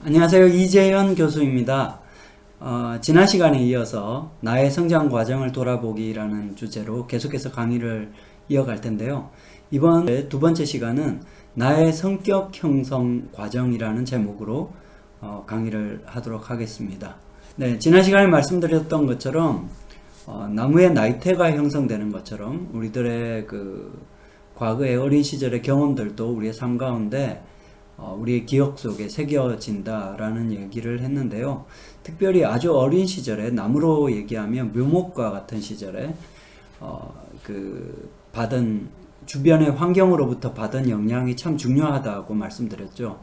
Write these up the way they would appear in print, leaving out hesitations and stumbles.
안녕하세요. 이재현 교수입니다. 지난 시간에 이어서 나의 성장 과정을 돌아보기라는 주제로 계속해서 강의를 이어갈 텐데요. 이번 두 번째 시간은 나의 성격 형성 과정이라는 제목으로 강의를 하도록 하겠습니다. 네, 지난 시간에 말씀드렸던 것처럼 나무의 나이테가 형성되는 것처럼 우리들의 과거의 어린 시절의 경험들도 우리의 삶 가운데 우리의 기억 속에 새겨진다라는 얘기를 했는데요. 특별히 아주 어린 시절에, 나무로 얘기하면 묘목과 같은 시절에 받은 주변의 환경으로부터 받은 영향이 참 중요하다고 말씀드렸죠.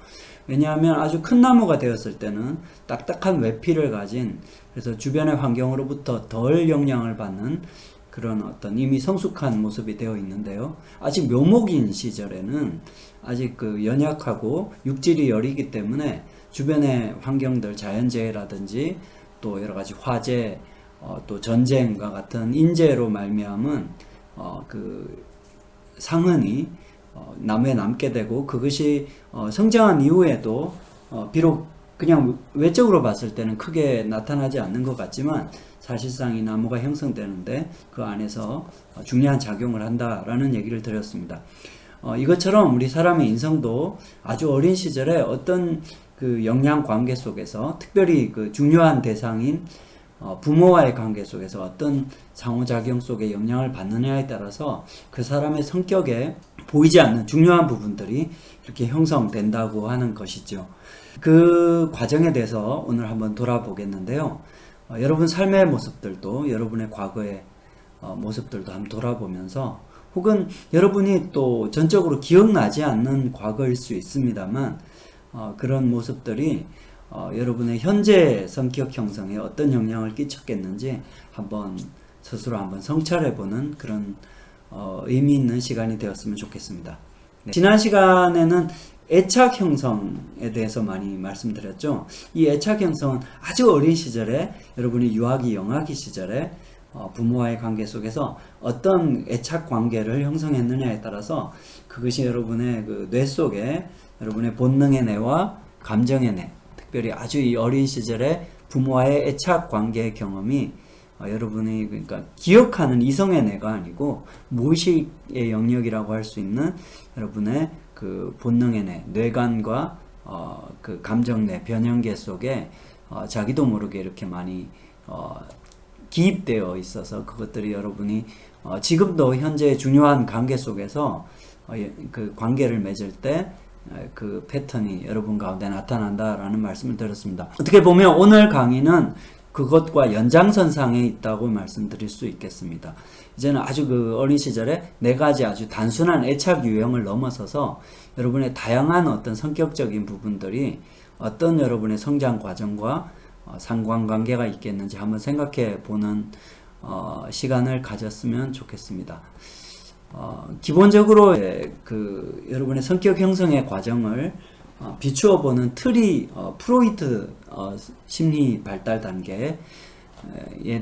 왜냐하면 아주 큰 나무가 되었을 때는 딱딱한 외피를 가진, 그래서 주변의 환경으로부터 덜 영향을 받는 그런 어떤 이미 성숙한 모습이 되어 있는데요. 아직 묘목인 시절에는 아직 연약하고 육질이 여리기 때문에 주변의 환경들, 자연재해라든지 또 여러 가지 화재, 또 전쟁과 같은 인재로 말미암은 상흔이 나무에 남게 되고, 그것이 성장한 이후에도 비록 그냥 외적으로 봤을 때는 크게 나타나지 않는 것 같지만 사실상 이 나무가 형성되는데 그 안에서 중요한 작용을 한다라는 얘기를 드렸습니다. 이것처럼 우리 사람의 인성도 아주 어린 시절에 어떤 영양 관계 속에서, 특별히 중요한 대상인 부모와의 관계 속에서 어떤 상호작용 속에 영향을 받느냐에 따라서 그 사람의 성격에 보이지 않는 중요한 부분들이 이렇게 형성된다고 하는 것이죠. 그 과정에 대해서 오늘 한번 돌아보겠는데요. 여러분 삶의 모습들도, 여러분의 과거의 모습들도 한번 돌아보면서, 혹은 여러분이 또 전적으로 기억나지 않는 과거일 수 있습니다만 그런 모습들이 여러분의 현재 성격 형성에 어떤 영향을 끼쳤겠는지 스스로 한번 성찰해보는 그런 의미 있는 시간이 되었으면 좋겠습니다. 네. 지난 시간에는 애착 형성에 대해서 많이 말씀드렸죠. 이 애착 형성은 아주 어린 시절에, 여러분이 유아기, 영아기 시절에 부모와의 관계 속에서 어떤 애착 관계를 형성했느냐에 따라서 그것이 여러분의 뇌 속에 여러분의 본능의 뇌와 감정의 뇌, 특별히 아주 이 어린 시절에 부모와의 애착 관계의 경험이 여러분이 기억하는 이성의 뇌가 아니고 무의식의 영역이라고 할 수 있는 여러분의 본능의 뇌, 뇌관과 감정뇌, 변형계 속에 자기도 모르게 이렇게 많이 기입되어 있어서 그것들이 여러분이 지금도 현재 중요한 관계 속에서 관계를 맺을 때 패턴이 여러분 가운데 나타난다라는 말씀을 드렸습니다. 어떻게 보면 오늘 강의는 그것과 연장선상에 있다고 말씀드릴 수 있겠습니다. 이제는 아주 어린 시절에 네 가지 아주 단순한 애착 유형을 넘어서서 여러분의 다양한 어떤 성격적인 부분들이 어떤 여러분의 성장 과정과 상관관계가 있겠는지 한번 생각해 보는 시간을 가졌으면 좋겠습니다. 기본적으로 여러분의 성격 형성의 과정을 비추어 보는 틀이 프로이트 심리 발달 단계에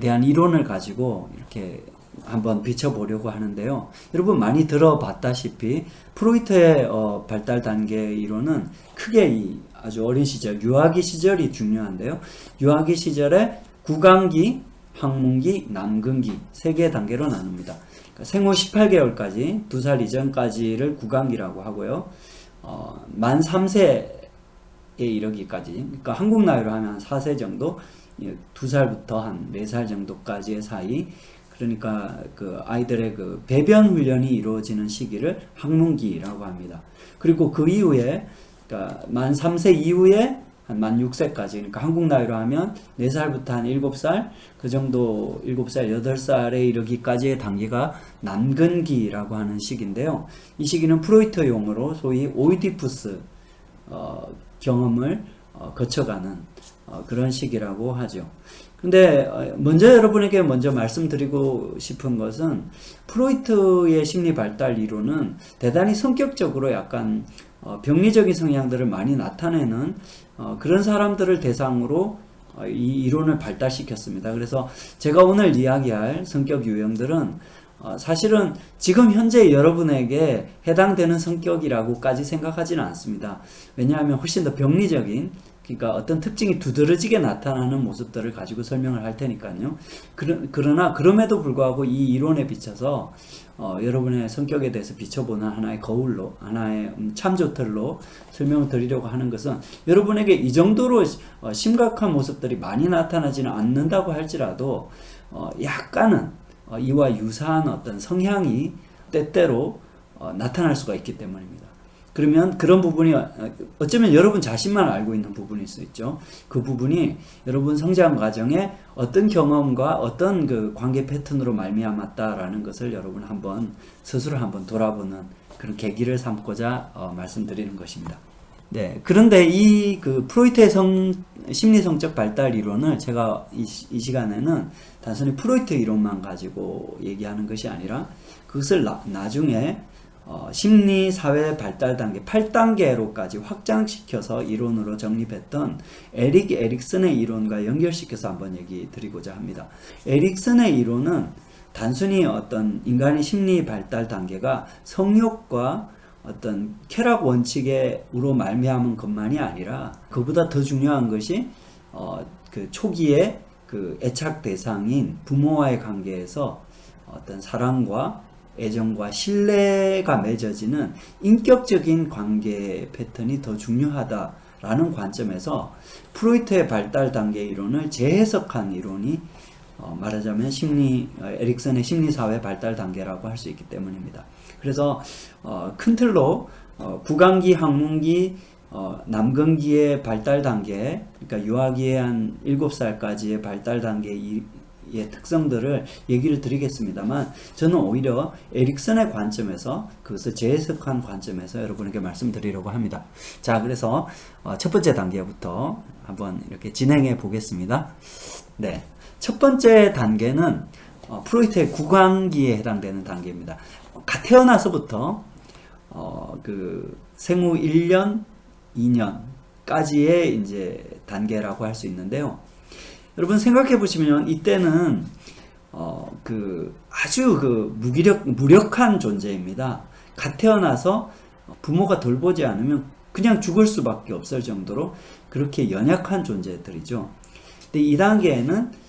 대한 이론을 가지고 이렇게 한번 비춰보려고 하는데요. 여러분 많이 들어봤다시피 프로이트의 발달 단계 이론은 크게 아주 어린 시절, 유아기 시절이 중요한데요. 유아기 시절에 구강기, 학문기, 남근기 세 개의 단계로 나눕니다. 그러니까 생후 18개월까지, 2살 이전까지를 구강기라고 하고요. 만 3세에 이르기까지, 그러니까 한국 나이로 하면 한 4세 정도, 2살부터 한 4살 정도까지의 사이, 그러니까 아이들의 배변 훈련이 이루어지는 시기를 학문기라고 합니다. 그리고 그 이후에, 그러니까 만 3세 이후에 한 만 6세까지, 그러니까 한국 나이로 하면 4살부터 한 7살, 그 정도 7살, 8살에 이르기까지의 단계가 남근기라고 하는 시기인데요. 이 시기는 프로이트 용어로 소위 오이디푸스 경험을 거쳐가는 그런 시기라고 하죠. 근데 여러분에게 먼저 말씀드리고 싶은 것은, 프로이트의 심리 발달 이론은 대단히 성격적으로 약간 병리적인 성향들을 많이 나타내는 그런 사람들을 대상으로 이 이론을 발달시켰습니다. 그래서 제가 오늘 이야기할 성격 유형들은 사실은 지금 현재 여러분에게 해당되는 성격이라고까지 생각하지는 않습니다. 왜냐하면 훨씬 더 병리적인, 그러니까 어떤 특징이 두드러지게 나타나는 모습들을 가지고 설명을 할 테니까요. 그러나 그럼에도 불구하고 이 이론에 비춰서 여러분의 성격에 대해서 비춰보는 하나의 거울로, 하나의 참조틀로 설명을 드리려고 하는 것은, 여러분에게 이 정도로 심각한 모습들이 많이 나타나지는 않는다고 할지라도 약간은 이와 유사한 어떤 성향이 때때로 나타날 수가 있기 때문입니다. 그러면 그런 부분이 어쩌면 여러분 자신만 알고 있는 부분일 수 있죠. 그 부분이 여러분 성장 과정에 어떤 경험과 어떤 그 관계 패턴으로 말미암았다라는 것을 여러분 스스로 한번 돌아보는 그런 계기를 삼고자 말씀드리는 것입니다. 네, 그런데 이 그 프로이트의 심리성적 발달 이론을 제가 이 시간에는 단순히 프로이트 이론만 가지고 얘기하는 것이 아니라, 그것을 나중에 심리 사회 발달 단계 8단계로까지 확장시켜서 이론으로 정립했던 에릭 에릭슨의 이론과 연결시켜서 한번 얘기 드리고자 합니다. 에릭슨의 이론은 단순히 어떤 인간의 심리 발달 단계가 성욕과 어떤 쾌락 원칙으로 말미암은 것만이 아니라, 그보다 더 중요한 것이 그 초기에 그 애착 대상인 부모와의 관계에서 어떤 사랑과 애정과 신뢰가 맺어지는 인격적인 관계 패턴이 더 중요하다라는 관점에서 프로이트의 발달 단계 이론을 재해석한 이론이 말하자면 에릭슨의 심리사회 발달 단계라고 할 수 있기 때문입니다. 그래서 큰 틀로 구강기, 학문기, 남근기의 발달 단계, 그러니까 유아기의 한 7살까지의 발달 단계의 특성들을 얘기를 드리겠습니다만, 저는 오히려 에릭슨의 관점에서, 그것을 재해석한 관점에서 여러분에게 말씀드리려고 합니다. 자, 그래서 첫 번째 단계부터 한번 이렇게 진행해 보겠습니다. 네, 첫 번째 단계는 프로이트의 구강기에 해당되는 단계입니다. 태어나서부터 그 생후 1년, 2년까지의 이제 단계라고 할 수 있는데요. 여러분 생각해 보시면 이때는 아주 무력한 존재입니다. 갓 태어나서 부모가 돌보지 않으면 그냥 죽을 수밖에 없을 정도로 그렇게 연약한 존재들이죠. 근데 이 단계에는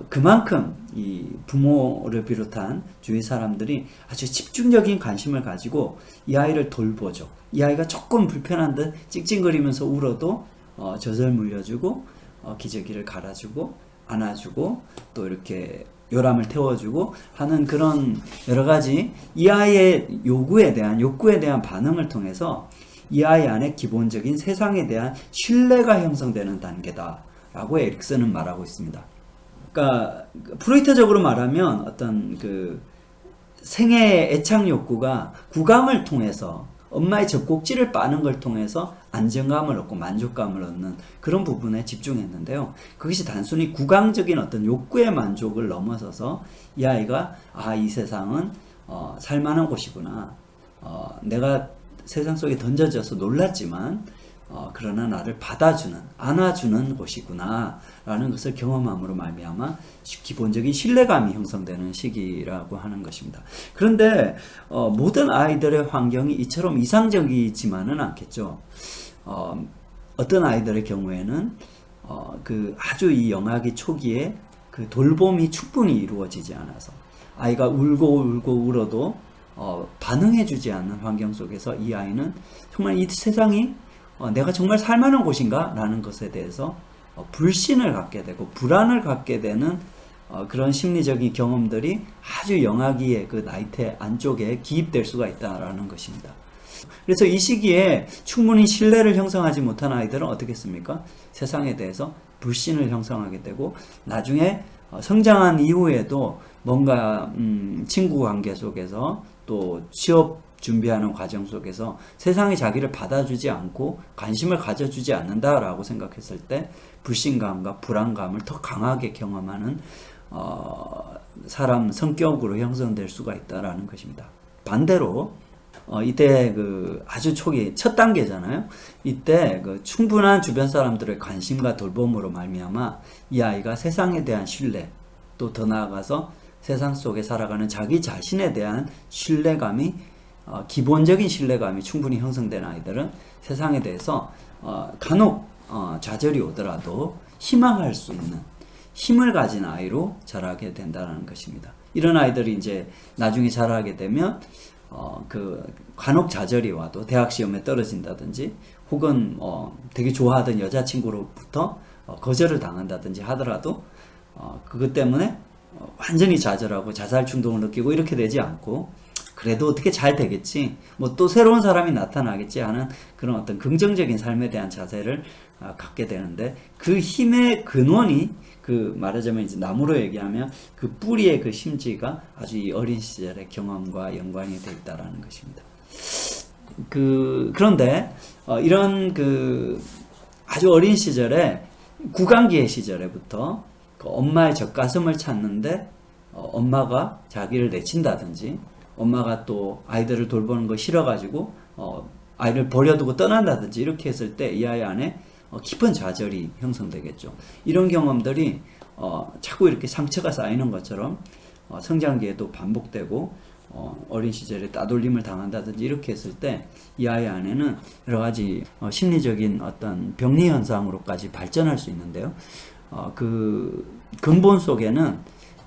그만큼 이 부모를 비롯한 주위 사람들이 아주 집중적인 관심을 가지고 이 아이를 돌보죠. 이 아이가 조금 불편한 듯 찡찡거리면서 울어도 젖을 물려주고 기저귀를 갈아주고 안아주고 또 이렇게 요람을 태워주고 하는 그런 여러 가지 이 아이의 욕구에 대한 반응을 통해서 이 아이 안에 기본적인 세상에 대한 신뢰가 형성되는 단계다라고 에릭슨은 말하고 있습니다. 그러니까 프로이트적으로 말하면 어떤 그 생애의 애착 욕구가 구강을 통해서, 엄마의 젖꼭지를 빠는 걸 통해서 안정감을 얻고 만족감을 얻는 그런 부분에 집중했는데요. 그것이 단순히 구강적인 어떤 욕구의 만족을 넘어서서 이 아이가 이 세상은 살만한 곳이구나. 내가 세상 속에 던져져서 놀랐지만 그러나 나를 받아주는, 안아주는 곳이구나 라는 것을 경험함으로 말미암아 기본적인 신뢰감이 형성되는 시기라고 하는 것입니다. 그런데 모든 아이들의 환경이 이처럼 이상적이지만은 않겠죠. 어떤 아이들의 경우에는 그 아주 이 영아기 초기에 그 돌봄이 충분히 이루어지지 않아서 아이가 울고 울어도 반응해주지 않는 환경 속에서 이 아이는 정말 이 세상이 내가 정말 살만한 곳인가? 라는 것에 대해서 불신을 갖게 되고 불안을 갖게 되는 그런 심리적인 경험들이 아주 영아기의 그 나이테 안쪽에 기입될 수가 있다라는 것입니다. 그래서 이 시기에 충분히 신뢰를 형성하지 못한 아이들은 어떻겠습니까? 세상에 대해서 불신을 형성하게 되고 나중에 성장한 이후에도 뭔가 친구 관계 속에서 또 취업 준비하는 과정 속에서 세상이 자기를 받아주지 않고 관심을 가져주지 않는다라고 생각했을 때 불신감과 불안감을 더 강하게 경험하는 사람 성격으로 형성될 수가 있다라는 것입니다. 반대로 이때 그 아주 초기 첫 단계잖아요. 이때 그 충분한 주변 사람들의 관심과 돌봄으로 말미암아 이 아이가 세상에 대한 신뢰, 또 더 나아가서 세상 속에 살아가는 자기 자신에 대한 신뢰감이 기본적인 신뢰감이 충분히 형성된 아이들은 세상에 대해서 간혹 좌절이 오더라도 희망할 수 있는 힘을 가진 아이로 자라게 된다는 것입니다. 이런 아이들이 이제 나중에 자라게 되면 간혹 좌절이 와도 대학 시험에 떨어진다든지 혹은 되게 좋아하던 여자친구로부터 거절을 당한다든지 하더라도 그것 때문에 완전히 좌절하고 자살 충동을 느끼고 이렇게 되지 않고 그래도 어떻게 잘 되겠지, 뭐 또 새로운 사람이 나타나겠지 하는 그런 어떤 긍정적인 삶에 대한 자세를 갖게 되는데, 그 힘의 근원이 말하자면 이제 나무로 얘기하면 그 뿌리의 그 심지가 아주 이 어린 시절의 경험과 연관이 되어 있다라는 것입니다. 그런데 이런 아주 어린 시절에 구강기의 시절에부터 엄마의 젖가슴을 찾는데 엄마가 자기를 내친다든지, 엄마가 또 아이들을 돌보는 거 싫어가지고 아이를 버려두고 떠난다든지 이렇게 했을 때 이 아이 안에 깊은 좌절이 형성되겠죠. 이런 경험들이 자꾸 이렇게 상처가 쌓이는 것처럼 성장기에도 반복되고 어린 시절에 따돌림을 당한다든지 이렇게 했을 때 이 아이 안에는 여러 가지 심리적인 어떤 병리 현상으로까지 발전할 수 있는데요. 그 근본 속에는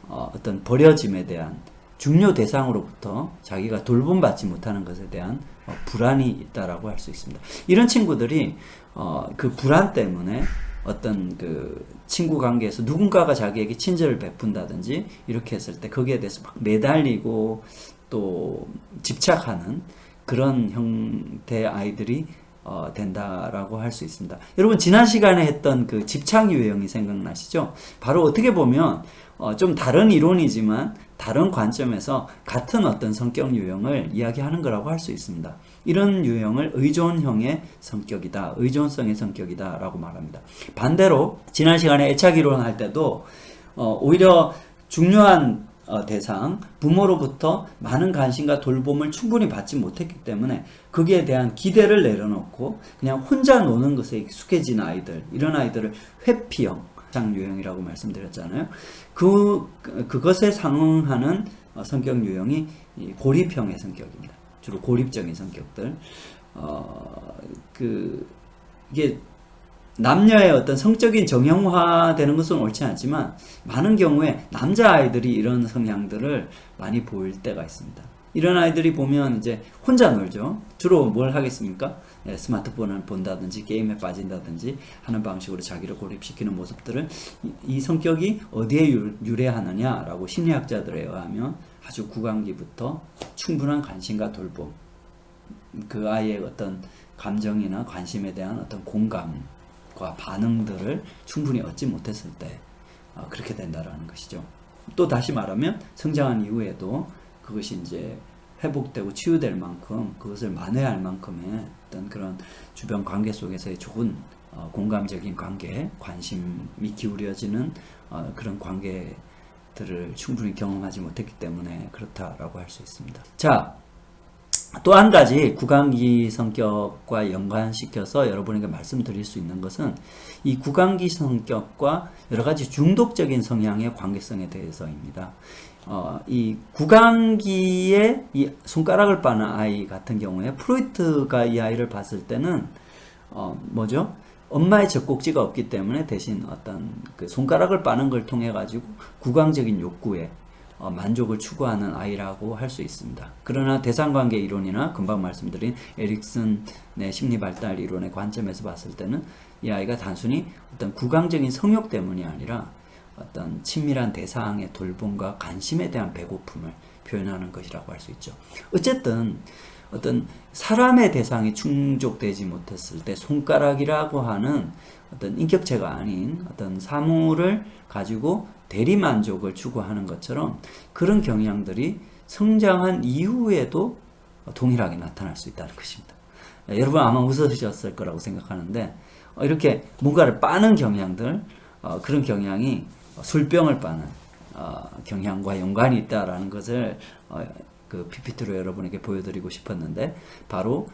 어떤 버려짐에 대한 중요 대상으로부터 자기가 돌봄받지 못하는 것에 대한 불안이 있다라고 할 수 있습니다. 이런 친구들이 그 불안 때문에 어떤 친구 관계에서 누군가가 자기에게 친절을 베푼다든지 이렇게 했을 때 거기에 대해서 막 매달리고 또 집착하는 그런 형태의 아이들이 된다라고 할 수 있습니다. 여러분, 지난 시간에 했던 그 집착 유형이 생각나시죠? 바로 어떻게 보면 좀 다른 이론이지만 다른 관점에서 같은 어떤 성격 유형을 이야기하는 거라고 할 수 있습니다. 이런 유형을 의존형의 성격이다, 의존성의 성격이다 라고 말합니다. 반대로 지난 시간에 애착 이론 할 때도 오히려 중요한 대상, 부모로부터 많은 관심과 돌봄을 충분히 받지 못했기 때문에 거기에 대한 기대를 내려놓고 그냥 혼자 노는 것에 익숙해진 아이들, 이런 아이들을 회피형 유형이라고 말씀드렸잖아요. 그것에 상응하는 성격 유형이 고립형의 성격입니다. 주로 고립적인 성격들. 이게 남녀의 어떤 성적인 정형화되는 것은 옳지 않지만 많은 경우에 남자아이들이 이런 성향들을 많이 보일 때가 있습니다. 이런 아이들이 보면 이제 혼자 놀죠. 주로 뭘 하겠습니까? 스마트폰을 본다든지 게임에 빠진다든지 하는 방식으로 자기를 고립시키는 모습들을 이 성격이 어디에 유래하느냐라고 심리학자들에 의하면 아주 구강기부터 충분한 관심과 돌봄, 그 아이의 어떤 감정이나 관심에 대한 어떤 공감과 반응들을 충분히 얻지 못했을 때 그렇게 된다라는 것이죠. 또 다시 말하면 성장한 이후에도 그것이 이제 회복되고 치유될 만큼 그것을 만회할 만큼의 어떤 그런 주변 관계 속에서의 좋은 공감적인 관계, 관심이 기울여지는 그런 관계들을 충분히 경험하지 못했기 때문에 그렇다라고 할 수 있습니다. 자, 또 한 가지 구강기 성격과 연관시켜서 여러분에게 말씀드릴 수 있는 것은 이 구강기 성격과 여러 가지 중독적인 성향의 관계성에 대해서입니다. 이 구강기에 이 손가락을 빠는 아이 같은 경우에 프로이트가 이 아이를 봤을 때는 뭐죠? 엄마의 젖꼭지가 없기 때문에 대신 어떤 그 손가락을 빠는 걸 통해 가지고 구강적인 욕구에 만족을 추구하는 아이라고 할 수 있습니다. 그러나 대상관계 이론이나 금방 말씀드린 에릭슨의 심리발달 이론의 관점에서 봤을 때는 이 아이가 단순히 어떤 구강적인 성욕 때문이 아니라 어떤 친밀한 대상의 돌봄과 관심에 대한 배고픔을 표현하는 것이라고 할 수 있죠. 어쨌든 어떤 사람의 대상이 충족되지 못했을 때 손가락이라고 하는 어떤 인격체가 아닌 어떤 사물을 가지고 대리만족을 추구하는 것처럼 그런 경향들이 성장한 이후에도 동일하게 나타날 수 있다는 것입니다. 여러분 아마 웃으셨을 거라고 생각하는데 이렇게 뭔가를 빠는 경향들, 그런 경향이 술병을 빠는 경향과 연관이 있다라는 것을 그 PPT로 여러분에게 보여드리고 싶었는데, 바로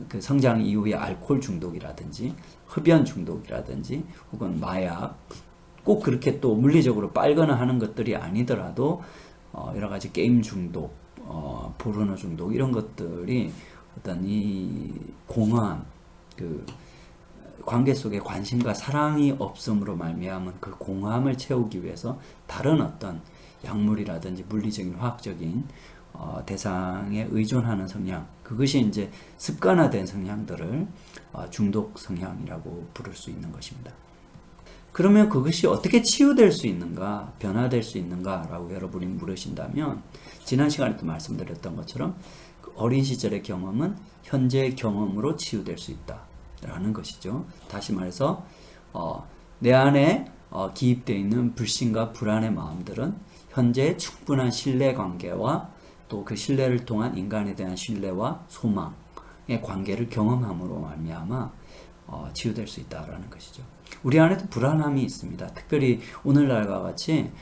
그 성장 이후의 알코올 중독이라든지 흡연 중독이라든지 혹은 마약, 꼭 그렇게 또 물리적으로 빨거나 하는 것들이 아니더라도 여러 가지 게임 중독, 포르노 중독 이런 것들이 어떤 이 공허함, 그 관계 속에 관심과 사랑이 없음으로 말미암은 그 공허함을 채우기 위해서 다른 어떤 약물이라든지 물리적인 화학적인 대상에 의존하는 성향, 그것이 이제 습관화된 성향들을 중독 성향이라고 부를 수 있는 것입니다. 그러면 그것이 어떻게 치유될 수 있는가, 변화될 수 있는가 라고 여러분이 물으신다면, 지난 시간에도 말씀드렸던 것처럼 어린 시절의 경험은 현재의 경험으로 치유될 수 있다 라는 것이죠. 다시 말해서 내 안에 기입되어 있는 불신과 불안의 마음들은 현재의 충분한 신뢰관계와 또 그 신뢰를 통한 인간에 대한 신뢰와 소망의 관계를 경험함으로 말미암아 치유될 수 있다라는 것이죠. 우리 안에도 불안함이 있습니다. 특별히 오늘날과 같이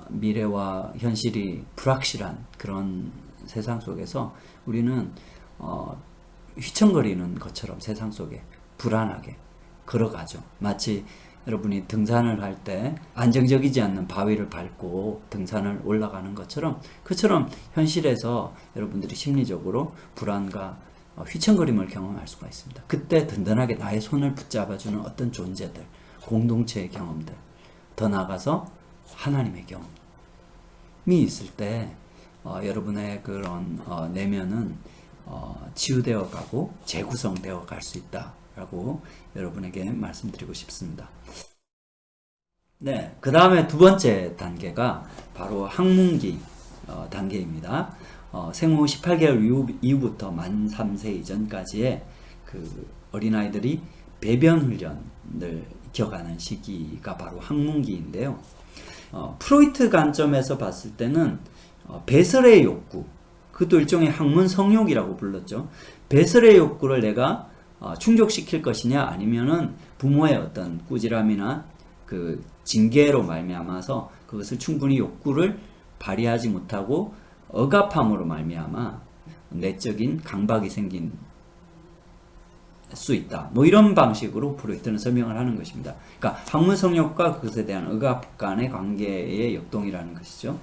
미래와 현실이 불확실한 그런 세상 속에서 우리는 휘청거리는 것처럼 세상 속에 불안하게 걸어가죠. 마치 여러분이 등산을 할 때 안정적이지 않는 바위를 밟고 등산을 올라가는 것처럼, 그처럼 현실에서 여러분들이 심리적으로 불안과 휘청거림을 경험할 수가 있습니다. 그때 든든하게 나의 손을 붙잡아주는 어떤 존재들, 공동체의 경험들, 더 나아가서 하나님의 경험이 있을 때 여러분의 그런 내면은 치유되어 가고 재구성되어 갈 수 있다라고 여러분에게 말씀드리고 싶습니다. 네, 그 다음에 두 번째 단계가 바로 학문기 단계입니다. 생후 18개월 이후부터 만 3세 이전까지의 그 어린아이들이 배변 훈련을 익혀가는 시기가 바로 학문기인데요. 프로이트 관점에서 봤을 때는 배설의 욕구, 그것도 일종의 학문 성욕이라고 불렀죠. 배설의 욕구를 내가 충족시킬 것이냐, 아니면은 부모의 어떤 꾸지람이나 그 징계로 말미암아서 그것을 충분히 욕구를 발휘하지 못하고 억압함으로 말미암아 내적인 강박이 생긴 수 있다. 뭐 이런 방식으로 프로이트는 설명을 하는 것입니다. 그러니까 학문 성욕과 그것에 대한 억압 간의 관계의 역동이라는 것이죠.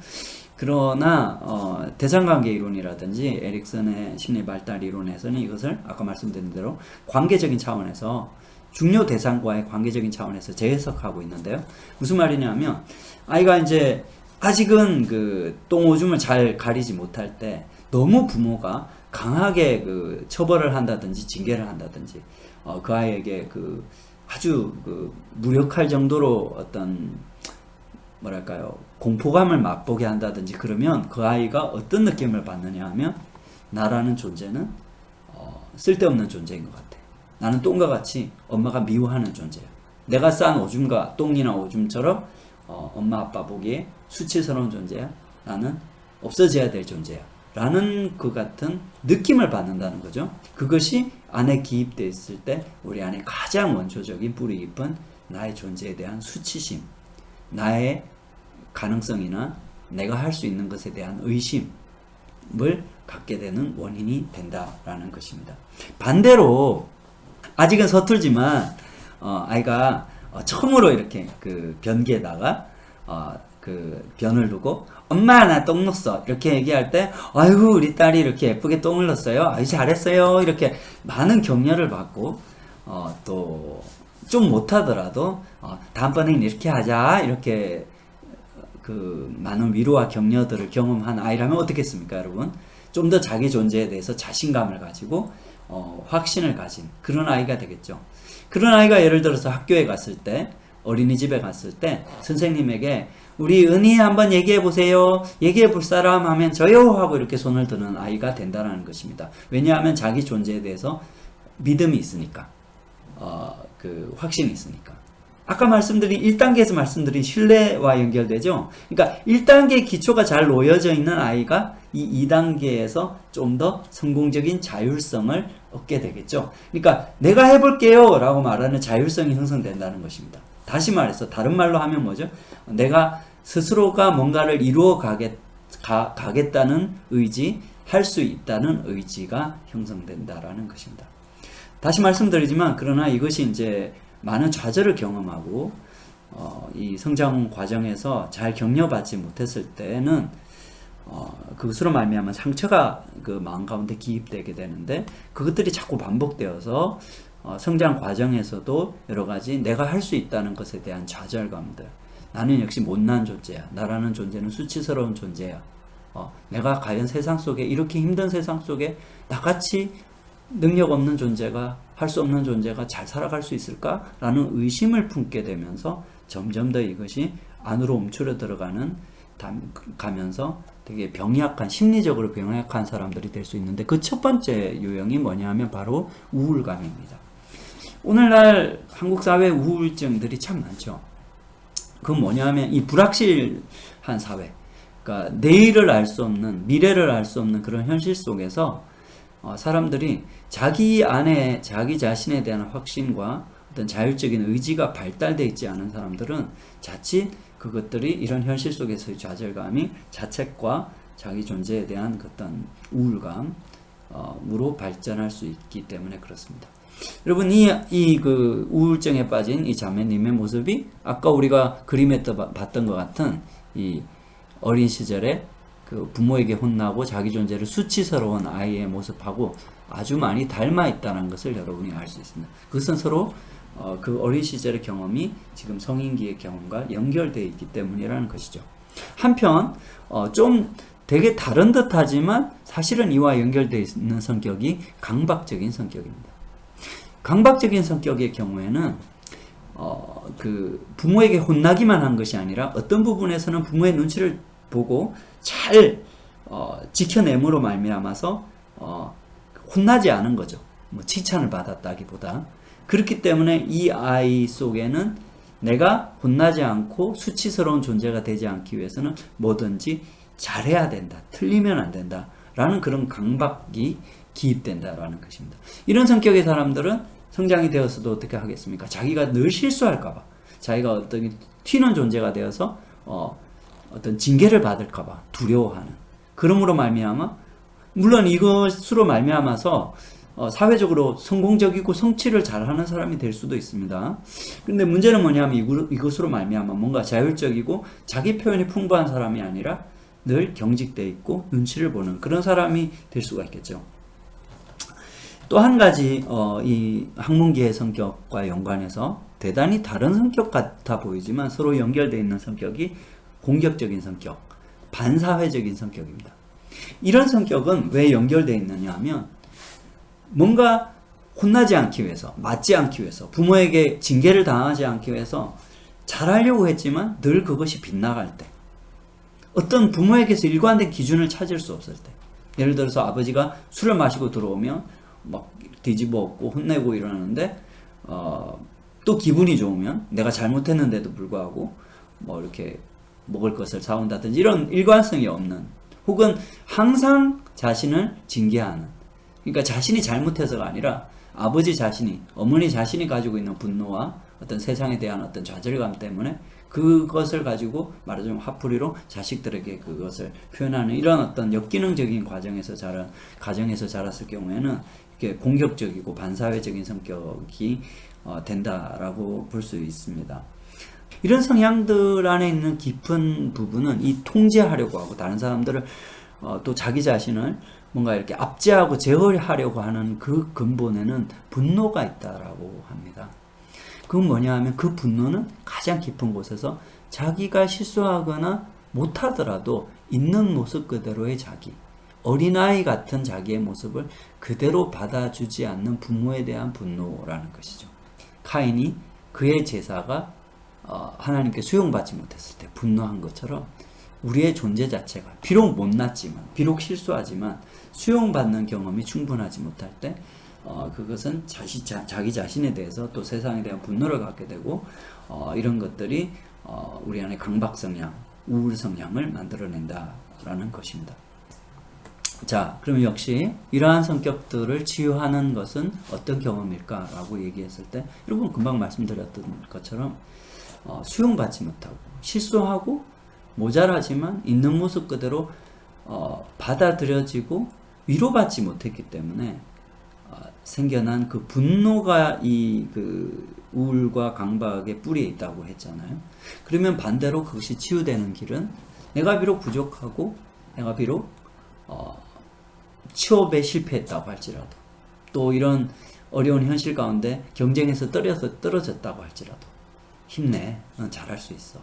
그러나 대상관계 이론이라든지 에릭슨의 심리 발달 이론에서는 이것을 아까 말씀드린 대로 관계적인 차원에서, 중요 대상과의 관계적인 차원에서 재해석하고 있는데요. 무슨 말이냐면, 아이가 이제 아직은 그 똥오줌을 잘 가리지 못할 때 너무 부모가 강하게 그 처벌을 한다든지 징계를 한다든지 그 아이에게 그 아주 그 무력할 정도로 어떤 뭐랄까요, 공포감을 맛보게 한다든지 그러면 그 아이가 어떤 느낌을 받느냐 하면, 나라는 존재는 쓸데없는 존재인 것 같아. 나는 똥과 같이 엄마가 미워하는 존재야. 내가 싼 오줌과 똥이나 오줌처럼 엄마 아빠 보기에 수치스러운 존재야. 나는 없어져야 될 존재야. 라는 그 같은 느낌을 받는다는 거죠. 그것이 안에 기입되어 있을 때 우리 안에 가장 원초적인 뿌리 깊은 나의 존재에 대한 수치심, 나의 가능성이나 내가 할 수 있는 것에 대한 의심을 갖게 되는 원인이 된다라는 것입니다. 반대로 아직은 서툴지만 아이가 처음으로 이렇게 그 변기에다가 그 변을 두고 엄마 나 똥 넣었어 이렇게 얘기할 때, 아이고 우리 딸이 이렇게 예쁘게 똥을 넣었어요, 아이 잘했어요, 이렇게 많은 격려를 받고 또 좀 못하더라도 다음번엔 이렇게 하자, 이렇게 그 많은 위로와 격려들을 경험한 아이라면 어떻겠습니까, 여러분? 좀 더 자기 존재에 대해서 자신감을 가지고 확신을 가진 그런 아이가 되겠죠. 그런 아이가 예를 들어서 학교에 갔을 때, 어린이집에 갔을 때 선생님에게 우리 은희 한번 얘기해 보세요, 얘기해 볼 사람 하면 저요 하고 이렇게 손을 드는 아이가 된다는 것입니다. 왜냐하면 자기 존재에 대해서 믿음이 있으니까, 그 확신이 있으니까. 아까 말씀드린 1단계에서 말씀드린 신뢰와 연결되죠. 그러니까 1단계 기초가 잘 놓여져 있는 아이가 이 2단계에서 좀 더 성공적인 자율성을 얻게 되겠죠. 그러니까 내가 해볼게요 라고 말하는 자율성이 형성된다는 것입니다. 다시 말해서 다른 말로 하면 뭐죠? 내가 스스로가 뭔가를 이루어 가겠다는 의지, 할 수 있다는 의지가 형성된다라는 것입니다. 다시 말씀드리지만, 그러나 이것이 이제 많은 좌절을 경험하고 이 성장 과정에서 잘 격려받지 못했을 때는 그것으로 말미암아 상처가 그 마음 가운데 기입되게 되는데, 그것들이 자꾸 반복되어서 성장 과정에서도 여러 가지 내가 할 수 있다는 것에 대한 좌절감들, 나는 역시 못난 존재야, 나라는 존재는 수치스러운 존재야, 내가 과연 세상 속에, 이렇게 힘든 세상 속에 나같이 능력 없는 존재가, 할 수 없는 존재가 잘 살아갈 수 있을까? 라는 의심을 품게 되면서 점점 더 이것이 안으로 움츠러 들어가는 가면서 되게 병약한, 심리적으로 병약한 사람들이 될 수 있는데, 그 첫 번째 유형이 뭐냐 하면 바로 우울감입니다. 오늘날 한국 사회 우울증들이 참 많죠. 그건 뭐냐 하면 이 불확실한 사회, 그러니까 내일을 알 수 없는, 미래를 알 수 없는 그런 현실 속에서 사람들이 자기 안에 자기 자신에 대한 확신과 어떤 자율적인 의지가 발달되어 있지 않은 사람들은 자칫 그것들이 이런 현실 속에서의 좌절감이 자책과 자기 존재에 대한 어떤 우울감으로 발전할 수 있기 때문에 그렇습니다. 여러분, 그 우울증에 빠진 이 자매님의 모습이 아까 우리가 그림에 봤던 것 같은 이 어린 시절에 그 부모에게 혼나고 자기 존재를 수치스러운 아이의 모습하고 아주 많이 닮아 있다는 것을 여러분이 알 수 있습니다. 그것은 서로 그 어린 시절의 경험이 지금 성인기의 경험과 연결되어 있기 때문이라는 것이죠. 한편 좀 되게 다른 듯하지만 사실은 이와 연결되어 있는 성격이 강박적인 성격입니다. 강박적인 성격의 경우에는 그 부모에게 혼나기만 한 것이 아니라 어떤 부분에서는 부모의 눈치를 보고 잘 지켜냄으로 말미암아서 혼나지 않은 거죠. 뭐 칭찬을 받았다기보다. 그렇기 때문에 이 아이 속에는 내가 혼나지 않고 수치스러운 존재가 되지 않기 위해서는 뭐든지 잘해야 된다, 틀리면 안 된다 라는 그런 강박이 기입된다라는 것입니다. 이런 성격의 사람들은 성장이 되어서도 어떻게 하겠습니까? 자기가 늘 실수할까봐, 자기가 어떤 튀는 존재가 되어서 어떤 징계를 받을까봐 두려워하는, 그러므로 말미암아, 물론 이것으로 말미암아서 사회적으로 성공적이고 성취를 잘하는 사람이 될 수도 있습니다. 그런데 문제는 뭐냐면 이것으로 말미암아 뭔가 자율적이고 자기 표현이 풍부한 사람이 아니라 늘 경직되어 있고 눈치를 보는 그런 사람이 될 수가 있겠죠. 또 한 가지 이 학문기의 성격과 연관해서 대단히 다른 성격 같아 보이지만 서로 연결되어 있는 성격이 공격적인 성격, 반사회적인 성격입니다. 이런 성격은 왜 연결되어 있느냐 하면 뭔가 혼나지 않기 위해서, 맞지 않기 위해서, 부모에게 징계를 당하지 않기 위해서 잘하려고 했지만 늘 그것이 빗나갈 때, 어떤 부모에게서 일관된 기준을 찾을 수 없을 때, 예를 들어서 아버지가 술을 마시고 들어오면 막 뒤집어 엎고 혼내고 이러는데 또 기분이 좋으면 내가 잘못했는데도 불구하고 뭐 이렇게 먹을 것을 사온다든지 이런 일관성이 없는, 혹은 항상 자신을 징계하는, 그러니까 자신이 잘못해서가 아니라 아버지 자신이, 어머니 자신이 가지고 있는 분노와 어떤 세상에 대한 어떤 좌절감 때문에 그것을 가지고 말하자면 화풀이로 자식들에게 그것을 표현하는 이런 어떤 역기능적인 가정에서 자랐을 경우에는 이렇게 공격적이고 반사회적인 성격이 된다라고 볼 수 있습니다. 이런 성향들 안에 있는 깊은 부분은 이 통제하려고 하고 다른 사람들을 또 자기 자신을 뭔가 이렇게 압제하고 제어하려고 하는 그 근본에는 분노가 있다라고 합니다. 그건 뭐냐 하면 그 분노는 가장 깊은 곳에서 자기가 실수하거나 못하더라도 있는 모습 그대로의 자기, 어린아이 같은 자기의 모습을 그대로 받아주지 않는 부모에 대한 분노라는 것이죠. 카인이 그의 제사가 하나님께 수용받지 못했을 때 분노한 것처럼 우리의 존재 자체가 비록 못났지만, 비록 실수하지만 수용받는 경험이 충분하지 못할 때 그것은 자기 자신에 대해서 또 세상에 대한 분노를 갖게 되고 이런 것들이 우리 안에 강박 성향, 우울 성향을 만들어낸다라는 것입니다. 자, 그럼 역시 이러한 성격들을 치유하는 것은 어떤 경험일까라고 얘기했을 때 여러분 금방 말씀드렸던 것처럼 수용받지 못하고 실수하고 모자라지만 있는 모습 그대로 받아들여지고 위로받지 못했기 때문에 생겨난 그 분노가 이 그 우울과 강박의 뿌리에 있다고 했잖아요. 그러면 반대로 그것이 치유되는 길은 내가 비록 부족하고 내가 비록 취업에 실패했다고 할지라도 또 이런 어려운 현실 가운데 경쟁에서 떨어졌다고 할지라도 힘내. 넌 잘할 수 있어.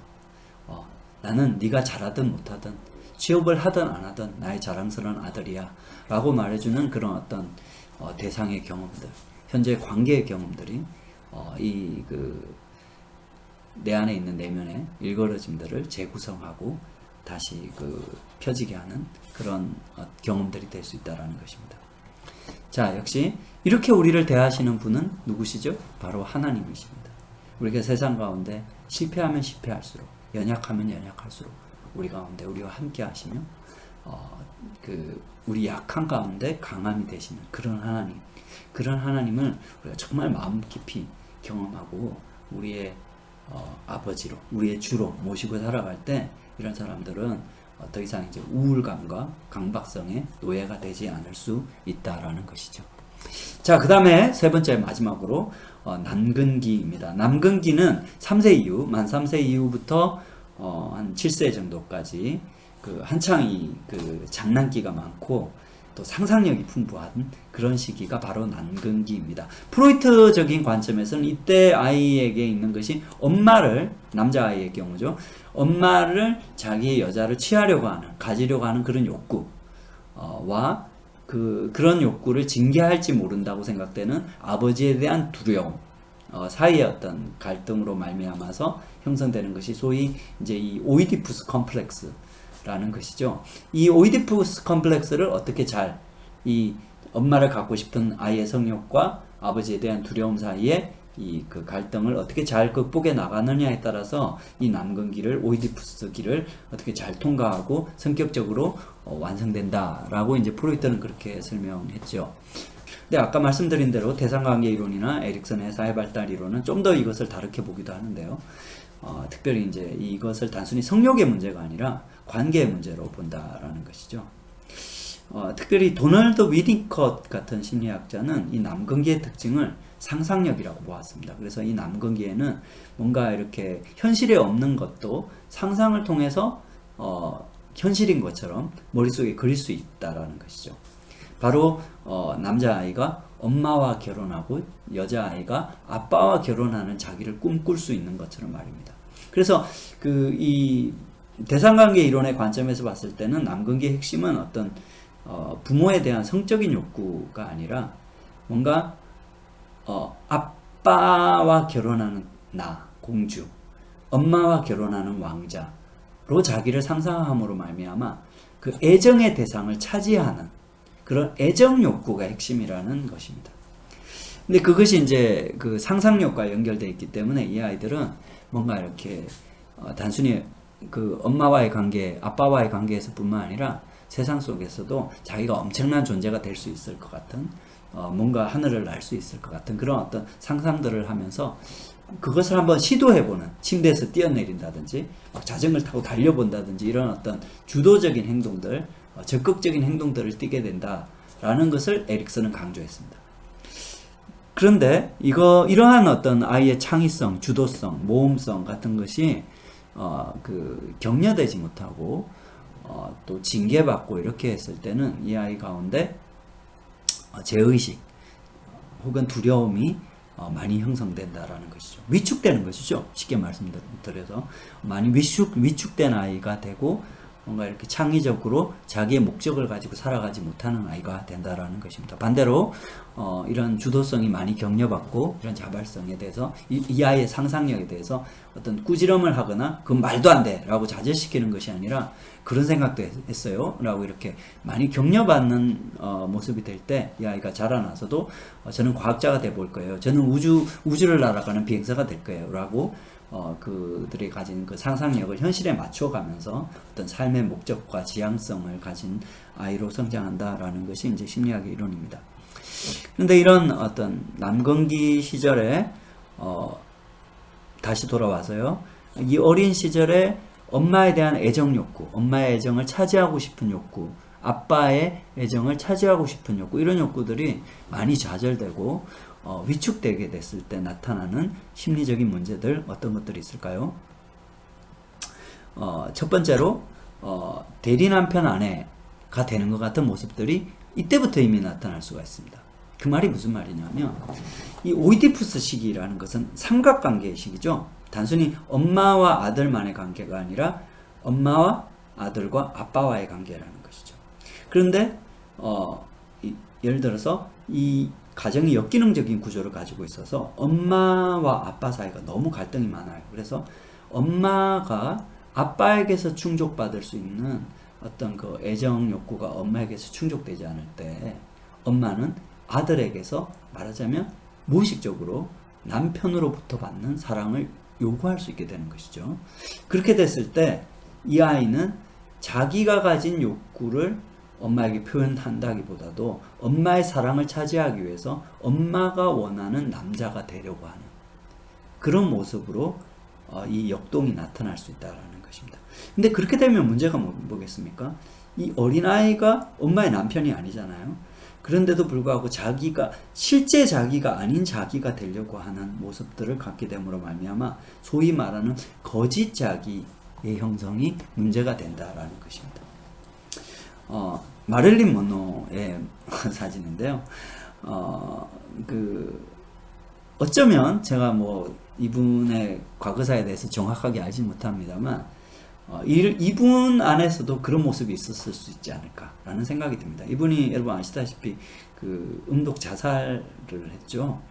나는 네가 잘하든 못하든 취업을 하든 안 하든 나의 자랑스러운 아들이야 라고 말해주는 그런 어떤 대상의 경험들, 현재 관계의 경험들이 내 안에 있는 내면의 일그러짐들을 재구성하고 다시 펴지게 하는 그런 경험들이 될 수 있다는 것입니다. 자, 역시 이렇게 우리를 대하시는 분은 누구시죠? 바로 하나님이십니다. 우리가 세상 가운데 실패하면 실패할수록, 연약하면 연약할수록 우리 가운데 우리와 함께 하시며 우리 약한 가운데 강함이 되시는 그런 하나님, 그런 하나님을 우리가 정말 마음 깊이 경험하고 우리의 아버지로, 우리의 주로 모시고 살아갈 때 이런 사람들은 더 이상 이제 우울감과 강박성의 노예가 되지 않을 수 있다라는 것이죠. 자, 그 다음에 세 번째 마지막으로 남근기입니다. 남근기는 3세 이후, 만 3세 이후부터 한 7세 정도까지 한창 장난기가 많고 또 상상력이 풍부한 그런 시기가 바로 남근기입니다. 프로이트적인 관점에서는 이때 아이에게 있는 것이 남자아이의 경우죠. 엄마를 자기의 여자를 취하려고 하는, 가지려고 하는 그런 욕구와 그런 욕구를 징계할지 모른다고 생각되는 아버지에 대한 두려움, 사이의 어떤 갈등으로 말미암아서 형성되는 것이 소위 이제 이 오이디푸스 컴플렉스라는 것이죠. 이 오이디푸스 컴플렉스를 어떻게 이 엄마를 갖고 싶은 아이의 성욕과 아버지에 대한 두려움 사이에 그 갈등을 어떻게 잘 극복해 나가느냐에 따라서 이 남근기를, 오이디푸스 기를 어떻게 잘 통과하고 성격적으로 완성된다라고 이제 프로이트는 그렇게 설명했죠. 근데 아까 말씀드린 대로 대상관계 이론이나 에릭슨의 사회발달 이론은 좀 더 이것을 다르게 보기도 하는데요. 특별히 이제 이것을 단순히 성욕의 문제가 아니라 관계의 문제로 본다라는 것이죠. 특별히 도널드 위니컷 같은 심리학자는 이 남근기의 특징을 상상력이라고 보았습니다. 그래서 이 남근기에는 뭔가 이렇게 현실에 없는 것도 상상을 통해서 현실인 것처럼 머릿속에 그릴 수 있다라는 것이죠. 바로 남자아이가 엄마와 결혼하고 여자아이가 아빠와 결혼하는 자기를 꿈꿀 수 있는 것처럼 말입니다. 그래서 이 대상관계 이론의 관점에서 봤을 때는 남근기의 핵심은 어떤 부모에 대한 성적인 욕구가 아니라 뭔가 아빠와 결혼하는 공주, 엄마와 결혼하는 왕자로 자기를 상상함으로 말미암아 그 애정의 대상을 차지하는 그런 애정 욕구가 핵심이라는 것입니다. 근데 그것이 이제 그 상상력과 연결되어 있기 때문에 이 아이들은 뭔가 이렇게 단순히 그 엄마와의 관계, 아빠와의 관계에서뿐만 아니라 세상 속에서도 자기가 엄청난 존재가 될 수 있을 것 같은 뭔가 하늘을 날 수 있을 것 같은 그런 어떤 상상들을 하면서 그것을 한번 시도해보는, 침대에서 뛰어내린다든지 자전거를 타고 달려본다든지 이런 어떤 주도적인 행동들, 적극적인 행동들을 띠게 된다라는 것을 에릭슨은 강조했습니다. 그런데 이러한 어떤 아이의 창의성, 주도성, 모험성 같은 것이 격려되지 못하고 또 징계받고 이렇게 했을 때는 이 아이 가운데 제의식 혹은 두려움이 많이 형성된다라는 것이죠. 위축되는 것이죠. 쉽게 말씀드려서 많이 위축된 아이가 되고 뭔가 이렇게 창의적으로 자기의 목적을 가지고 살아가지 못하는 아이가 된다라는 것입니다. 반대로 이런 주도성이 많이 격려받고 이런 자발성에 대해서 이 아이의 상상력에 대해서 어떤 꾸지람을 하거나 그건 말도 안 돼 라고 자제시키는 것이 아니라 그런 생각도 했어요 라고 이렇게 많이 격려받는 모습이 될 때 이 아이가 자라나서도 저는 과학자가 돼 볼 거예요, 저는 우주를 날아가는 비행사가 될 거예요 라고 그들이 가진 그 상상력을 현실에 맞춰가면서 어떤 삶의 목적과 지향성을 가진 아이로 성장한다라는 것이 이제 심리학의 이론입니다. 그런데 이런 어떤 남근기 시절에 다시 돌아와서요, 이 어린 시절에 엄마에 대한 애정 욕구, 엄마의 애정을 차지하고 싶은 욕구, 아빠의 애정을 차지하고 싶은 욕구, 이런 욕구들이 많이 좌절되고 위축되게 됐을 때 나타나는 심리적인 문제들 어떤 것들이 있을까요? 첫 번째로 대리 남편 아내가 되는 것 같은 모습들이 이때부터 이미 나타날 수가 있습니다. 그 말이 무슨 말이냐면 이 오이디푸스 시기라는 것은 삼각관계의 시기죠. 단순히 엄마와 아들만의 관계가 아니라 엄마와 아들과 아빠와의 관계라는 것이죠. 그런데 예를 들어서 이 가정이 역기능적인 구조를 가지고 있어서 엄마와 아빠 사이가 너무 갈등이 많아요. 그래서 엄마가 아빠에게서 충족받을 수 있는 어떤 그 애정 욕구가 엄마에게서 충족되지 않을 때 엄마는 아들에게서 말하자면 무의식적으로 남편으로부터 받는 사랑을 요구할 수 있게 되는 것이죠. 그렇게 됐을 때 이 아이는 자기가 가진 욕구를 엄마에게 표현한다기보다도 엄마의 사랑을 차지하기 위해서 엄마가 원하는 남자가 되려고 하는 그런 모습으로 이 역동이 나타날 수 있다는 것입니다. 근데 그렇게 되면 문제가 뭐겠습니까? 이 어린아이가 엄마의 남편이 아니잖아요. 그런데도 불구하고 실제 자기가 아닌 자기가 되려고 하는 모습들을 갖게 됨으로 말미암아 소위 말하는 거짓 자기의 형성이 문제가 된다라는 것입니다. 마릴린 먼로의 사진인데요. 어쩌면 제가 뭐 이분의 과거사에 대해서 정확하게 알지 못합니다만 이분 안에서도 그런 모습이 있었을 수 있지 않을까라는 생각이 듭니다. 이분이 여러분 아시다시피 그 음독 자살을 했죠.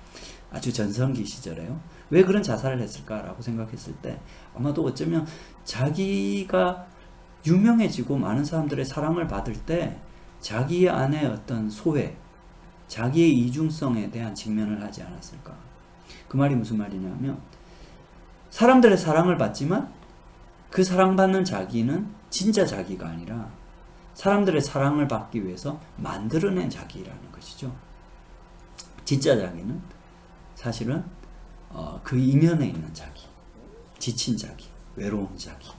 아주 전성기 시절에요. 왜 그런 자살을 했을까라고 생각했을 때 아마도 어쩌면 자기가 유명해지고 많은 사람들의 사랑을 받을 때 자기 안에 어떤 소외, 자기의 이중성에 대한 직면을 하지 않았을까. 그 말이 무슨 말이냐면 사람들의 사랑을 받지만 그 사랑받는 자기는 진짜 자기가 아니라 사람들의 사랑을 받기 위해서 만들어낸 자기라는 것이죠. 진짜 자기는 사실은 그 이면에 있는 자기, 지친 자기, 외로운 자기,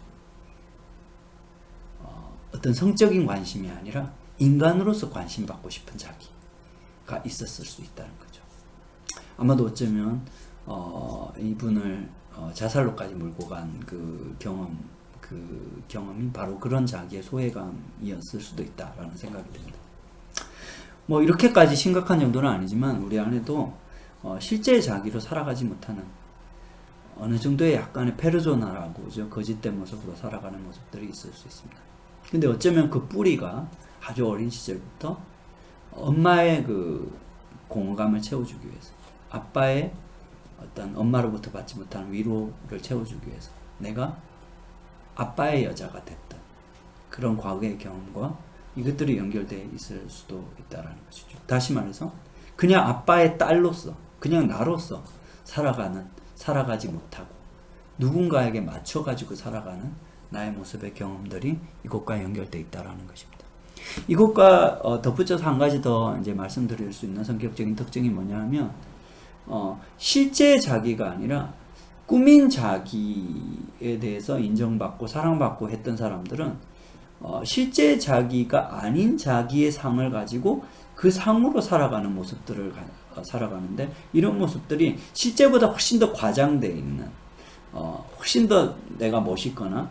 어떤 성적인 관심이 아니라 인간으로서 관심받고 싶은 자기가 있었을 수 있다는 거죠. 아마도 어쩌면 이분을 자살로까지 몰고 간 그 경험이 바로 그런 자기의 소외감이었을 수도 있다라는 생각이 듭니다. 뭐 이렇게까지 심각한 정도는 아니지만 우리 안에도 실제 자기로 살아가지 못하는 어느 정도의 약간의 페르소나라고 하죠. 거짓된 모습으로 살아가는 모습들이 있을 수 있습니다. 근데 어쩌면 그 뿌리가 아주 어린 시절부터 엄마의 그 공허감을 채워주기 위해서, 아빠의 어떤 엄마로부터 받지 못하는 위로를 채워주기 위해서 내가 아빠의 여자가 됐던 그런 과거의 경험과 이것들이 연결되어 있을 수도 있다라는 것이죠. 다시 말해서 그냥 아빠의 딸로서, 그냥 나로서 살아가지 못하고 누군가에게 맞춰가지고 살아가는 나의 모습의 경험들이 이것과 연결되어 있다라는 것입니다. 이것과 덧붙여서 한 가지 더 이제 말씀드릴 수 있는 성격적인 특징이 뭐냐 하면 실제 자기가 아니라 꾸민 자기에 대해서 인정받고 사랑받고 했던 사람들은 실제 자기가 아닌 자기의 상을 가지고 그 상으로 살아가는 모습들을 살아가는데, 이런 모습들이 실제보다 훨씬 더 과장되어 있는, 훨씬 더 내가 멋있거나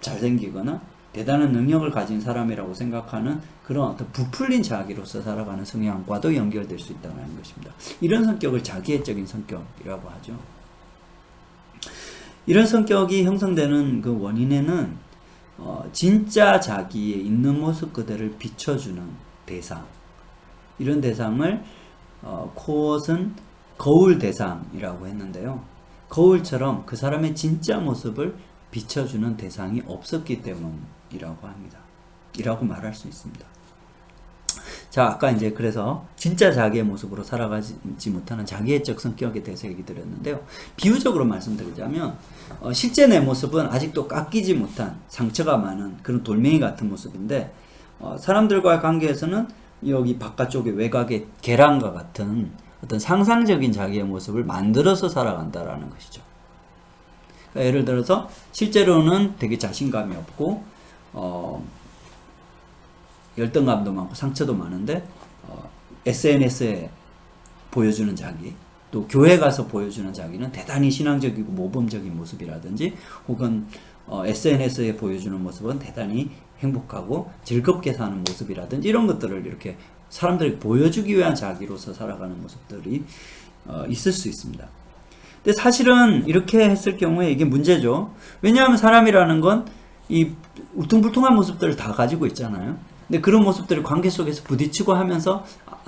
잘생기거나 대단한 능력을 가진 사람이라고 생각하는 그런 어떤 부풀린 자기로서 살아가는 성향과도 연결될 수 있다는 것입니다. 이런 성격을 자기애적인 성격이라고 하죠. 이런 성격이 형성되는 그 원인에는 진짜 자기의 있는 모습 그대를 비춰주는 대상, 이런 대상을 코엇은 거울 대상이라고 했는데요. 거울처럼 그 사람의 진짜 모습을 비춰주는 대상이 없었기 때문이라고 합니다. 이라고 말할 수 있습니다. 자, 아까 이제 그래서 진짜 자기의 모습으로 살아가지 못하는 자기애적 성격에 대해서 얘기 드렸는데요. 비유적으로 말씀드리자면 실제 내 모습은 아직도 깎이지 못한 상처가 많은 그런 돌멩이 같은 모습인데, 사람들과의 관계에서는 여기 바깥쪽에 외곽의 계란과 같은 어떤 상상적인 자기의 모습을 만들어서 살아간다라는 것이죠. 그러니까 예를 들어서 실제로는 되게 자신감이 없고 열등감도 많고 상처도 많은데 SNS에 보여주는 자기, 또 교회 가서 보여주는 자기는 대단히 신앙적이고 모범적인 모습이라든지, 혹은 SNS에 보여주는 모습은 대단히 행복하고 즐겁게 사는 모습이라든지, 이런 것들을 이렇게 사람들에게 보여주기 위한 자기로서 살아가는 모습들이 있을 수 있습니다. 근데 사실은 이렇게 했을 경우에 이게 문제죠. 왜냐하면 사람이라는 건 이 울퉁불퉁한 모습들을 다 가지고 있잖아요. 근데 그런 모습들이 관계 속에서 부딪히고 하면서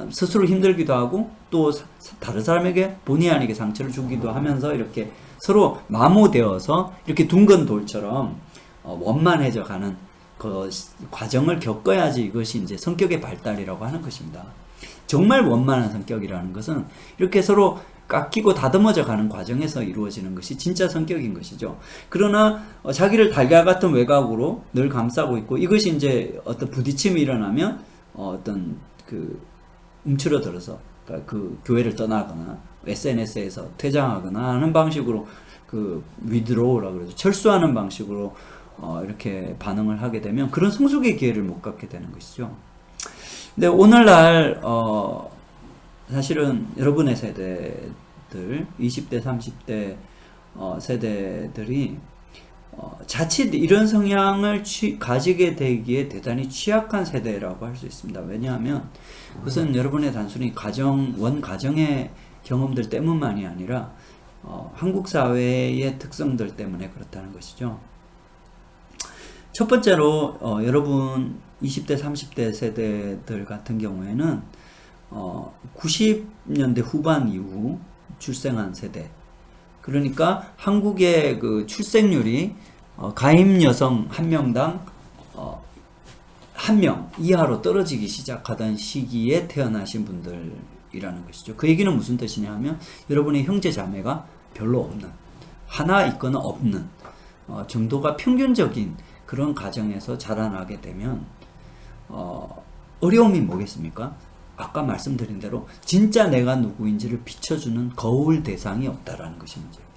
스스로 힘들기도 하고, 또 다른 사람에게 본의 아니게 상처를 주기도 하면서, 이렇게 서로 마모되어서 이렇게 둥근 돌처럼 원만해져 가는 그 과정을 겪어야지 이것이 이제 성격의 발달이라고 하는 것입니다. 정말 원만한 성격이라는 것은 이렇게 서로 깎이고 다듬어져 가는 과정에서 이루어지는 것이 진짜 성격인 것이죠. 그러나 자기를 달걀 같은 외곽으로 늘 감싸고 있고, 이것이 이제 어떤 부딪힘이 일어나면 어떤 그 움츠러들어서 그 교회를 떠나거나 SNS에서 퇴장하거나 하는 방식으로, 그 위드로우라고 그러죠. 철수하는 방식으로 이렇게 반응을 하게 되면 그런 성숙의 기회를 못 갖게 되는 것이죠. 근데 오늘날 사실은 여러분의 세대들, 20대, 30대 세대들이 자칫 이런 성향을 가지게 되기에 대단히 취약한 세대라고 할 수 있습니다. 왜냐하면 그것은 여러분의 단순히 원가정의 경험들 때문만이 아니라 한국 사회의 특성들 때문에 그렇다는 것이죠. 첫 번째로 여러분 20대, 30대 세대들 같은 경우에는 90년대 후반 이후 출생한 세대, 그러니까 한국의 그 출생률이 가임 여성 1명당 1명 이하로 떨어지기 시작하던 시기에 태어나신 분들이라는 것이죠. 그 얘기는 무슨 뜻이냐 하면, 여러분의 형제 자매가 별로 없는, 하나 있거나 없는 정도가 평균적인 그런 가정에서 자라나게 되면 어려움이 뭐겠습니까? 아까 말씀드린 대로 진짜 내가 누구인지를 비춰주는 거울 대상이 없다라는 것이 문제입니다.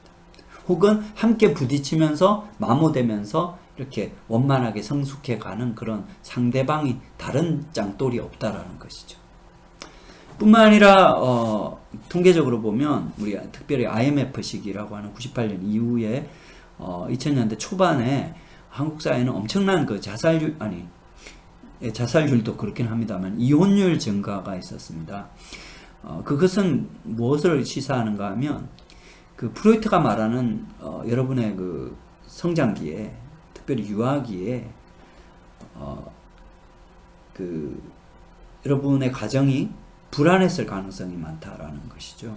혹은 함께 부딪히면서 마모되면서 이렇게 원만하게 성숙해가는 그런 상대방이, 다른 짱돌이 없다라는 것이죠. 뿐만 아니라 통계적으로 보면, 우리 특별히 IMF 시기라고 하는 98년 이후에 2000년대 초반에 한국 사회는 엄청난 그 자살률도 그렇긴 합니다만 이혼율 증가가 있었습니다. 그것은 무엇을 시사하는가 하면, 그 프로이트가 말하는 여러분의 그 성장기에, 특별히 유아기에 그 여러분의 가정이 불안했을 가능성이 많다라는 것이죠.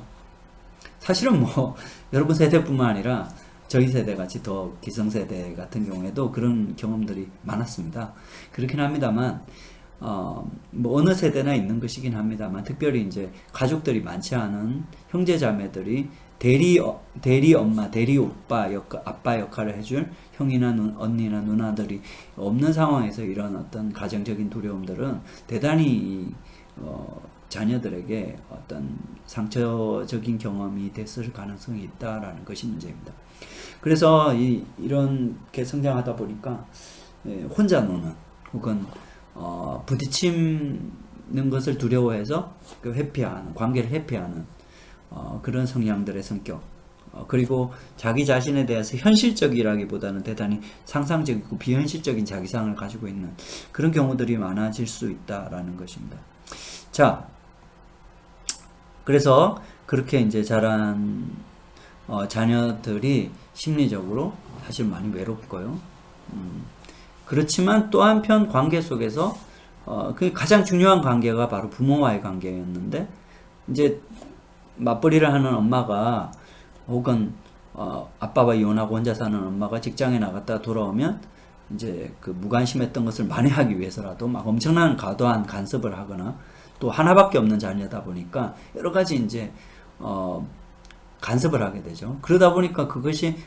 사실은 뭐 여러분 세대뿐만 아니라 저희 세대같이 더 기성세대 같은 경우에도 그런 경험들이 많았습니다. 그렇긴 합니다만 뭐 어느 세대나 있는 것이긴 합니다만, 특별히 이제 가족들이 많지 않은 형제자매들이 대리 엄마, 대리 오빠 아빠 역할을 해줄 형이나 언니나 누나들이 없는 상황에서 이런 어떤 가정적인 두려움들은 대단히 자녀들에게 어떤 상처적인 경험이 됐을 가능성이 있다라는 것이 문제입니다. 그래서 이렇게 성장하다 보니까 혼자 노는, 혹은 부딪히는 것을 두려워해서 관계를 회피하는 그런 성향들의 성격, 그리고 자기 자신에 대해서 현실적이라기보다는 대단히 상상적이고 비현실적인 자기상을 가지고 있는 그런 경우들이 많아질 수 있다라는 것입니다. 자, 그래서 그렇게 이제 자란 자녀들이 심리적으로 사실 많이 외롭고요. 그렇지만 또 한편 관계 속에서 그 가장 중요한 관계가 바로 부모와의 관계였는데, 이제 맞벌이를 하는 엄마가, 혹은 아빠와 이혼하고 혼자 사는 엄마가 직장에 나갔다 돌아오면 이제 그 무관심했던 것을 만회하기 위해서라도 막 엄청난 과도한 간섭을 하거나, 또 하나밖에 없는 자녀다 보니까 여러 가지 이제 간섭을 하게 되죠. 그러다 보니까 그것이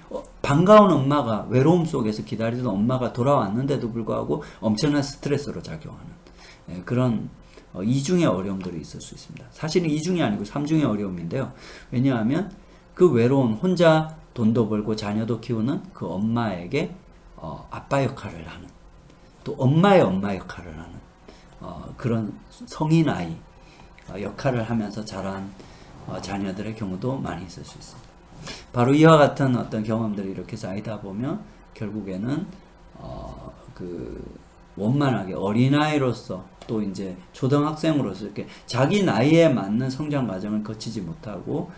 반가운 엄마가, 외로움 속에서 기다리던 엄마가 돌아왔는데도 불구하고 엄청난 스트레스로 작용하는 그런 이중의 어려움들이 있을 수 있습니다. 사실은 이중이 아니고 삼중의 어려움인데요. 왜냐하면 그 외로운, 혼자 돈도 벌고 자녀도 키우는 그 엄마에게 아빠 역할을 하는, 또 엄마의 엄마 역할을 하는 그런 성인 아이 역할을 하면서 자란 자녀들의 경우도 많이 있을 수 있습니다. 바로 이와 같은 어떤 경험들이 이렇게 쌓이다 보면 결국에는 원만하게 어린아이로서 또 이제 초등학생으로서 이렇게 자기 나이에 맞는 성장 과정을 거치지 못하고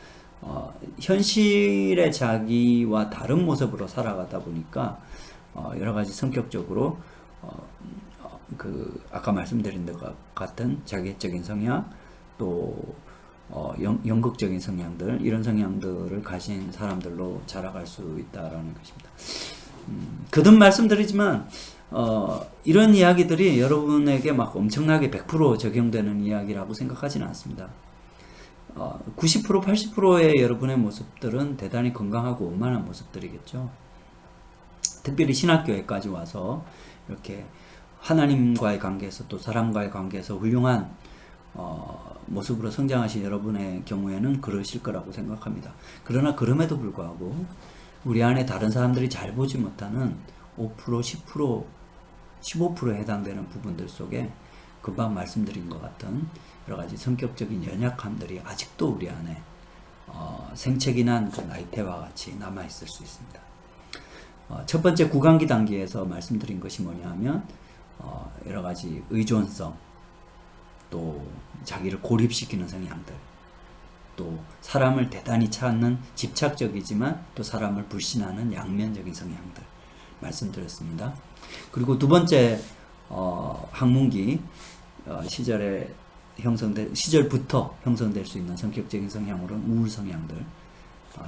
현실의 자기와 다른 모습으로 살아가다 보니까 여러 가지 성격적으로 아까 말씀드린 것 같은 자기애적인 성향 또 연극적인 성향들 이런 성향들을 가진 사람들로 자라갈 수 있다라는 것입니다. 거듭 말씀드리지만 이런 이야기들이 여러분에게 막 엄청나게 100% 적용되는 이야기라고 생각하지는 않습니다. 90% 80%의 여러분의 모습들은 대단히 건강하고 원만한 모습들이겠죠. 특별히 신학교에까지 와서 이렇게 하나님과의 관계에서 또 사람과의 관계에서 훌륭한 모습으로 성장하신 여러분의 경우에는 그러실 거라고 생각합니다. 그러나 그럼에도 불구하고 우리 안에 다른 사람들이 잘 보지 못하는 5%, 10%, 15%에 해당되는 부분들 속에 금방 말씀드린 것 같은 여러 가지 성격적인 연약함들이 아직도 우리 안에 생채기 난 그 나이테와 같이 남아있을 수 있습니다. 첫 번째 구강기 단계에서 말씀드린 것이 뭐냐 하면 여러 가지 의존성 또 자기를 고립시키는 성향들 또 사람을 대단히 찾는 집착적이지만 또 사람을 불신하는 양면적인 성향들 말씀드렸습니다. 그리고 두 번째 학문기 시절부터 형성될 수 있는 성격적인 성향으로는 우울 성향들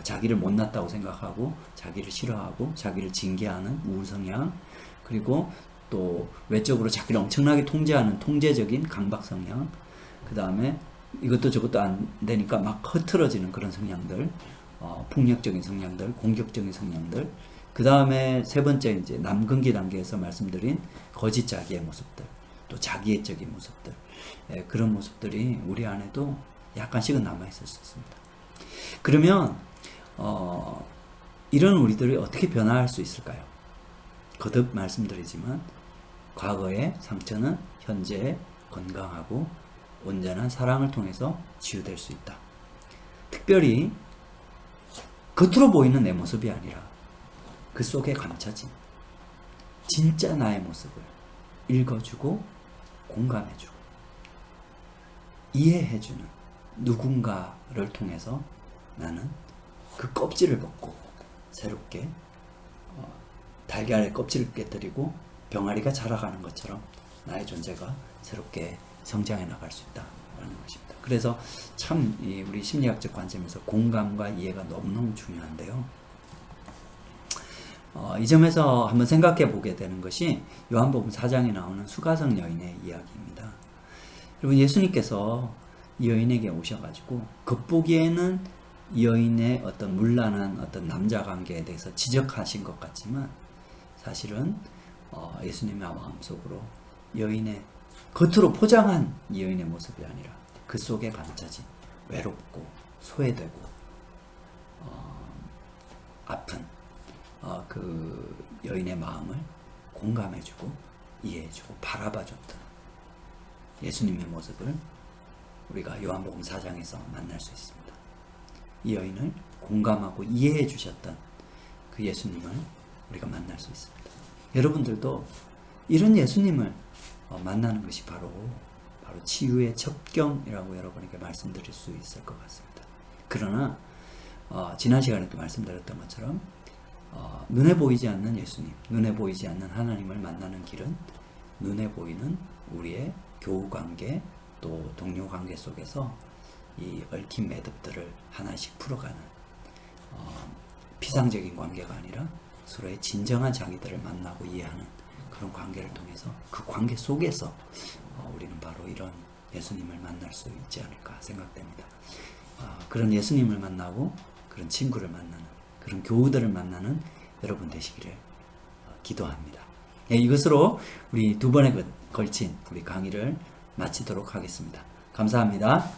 자기를 못났다고 생각하고 자기를 싫어하고 자기를 징계하는 우울 성향 그리고 또 외적으로 자기를 엄청나게 통제하는 통제적인 강박 성향 그 다음에 이것도 저것도 안 되니까 막 흐트러지는 그런 성향들 폭력적인 성향들 공격적인 성향들 그 다음에 세 번째 이제 남근기 단계에서 말씀드린 거짓 자기의 모습들 또 자기애적인 모습들 그런 모습들이 우리 안에도 약간씩은 남아있을 수 있습니다. 그러면 이런 우리들이 어떻게 변화할 수 있을까요? 거듭 말씀드리지만 과거의 상처는 현재의 건강하고 온전한 사랑을 통해서 치유될 수 있다. 특별히 겉으로 보이는 내 모습이 아니라 그 속에 감춰진 진짜 나의 모습을 읽어주고 공감해주고 이해해주는 누군가를 통해서 나는 그 껍질을 벗고 새롭게 달걀의 껍질을 깨뜨리고 병아리가 자라가는 것처럼 나의 존재가 새롭게 성장해 나갈 수 있다라는 것입니다. 그래서 참 우리 심리학적 관점에서 공감과 이해가 너무너무 중요한데요. 이 점에서 한번 생각해 보게 되는 것이 요한복음 4장에 나오는 수가성 여인의 이야기입니다. 여러분 예수님께서 이 여인에게 오셔가지고 겉보기에는 이 여인의 어떤 문란한 어떤 남자 관계에 대해서 지적하신 것 같지만 사실은 예수님의 마음속으로 여인의 겉으로 포장한 이 여인의 모습이 아니라 그 속에 감춰진 외롭고 소외되고 아픈 그 여인의 마음을 공감해주고 이해해주고 바라봐줬던 예수님의 모습을 우리가 요한복음 4장에서 만날 수 있습니다. 이 여인을 공감하고 이해해 주셨던 그 예수님을 우리가 만날 수 있습니다. 여러분들도 이런 예수님을 만나는 것이 바로 치유의 첩경이라고 여러분에게 말씀드릴 수 있을 것 같습니다. 그러나 지난 시간에도 말씀드렸던 것처럼 눈에 보이지 않는 예수님, 눈에 보이지 않는 하나님을 만나는 길은 눈에 보이는 우리의 교우관계 또 동료관계 속에서 이 얽힌 매듭들을 하나씩 풀어가는 피상적인 관계가 아니라 서로의 진정한 자기들을 만나고 이해하는 그런 관계를 통해서 그 관계 속에서 우리는 바로 이런 예수님을 만날 수 있지 않을까 생각됩니다. 그런 예수님을 만나고 그런 친구를 만나는 그런 교우들을 만나는 여러분 되시기를 기도합니다. 이것으로 우리 두 번에 걸친 우리 강의를 마치도록 하겠습니다. 감사합니다.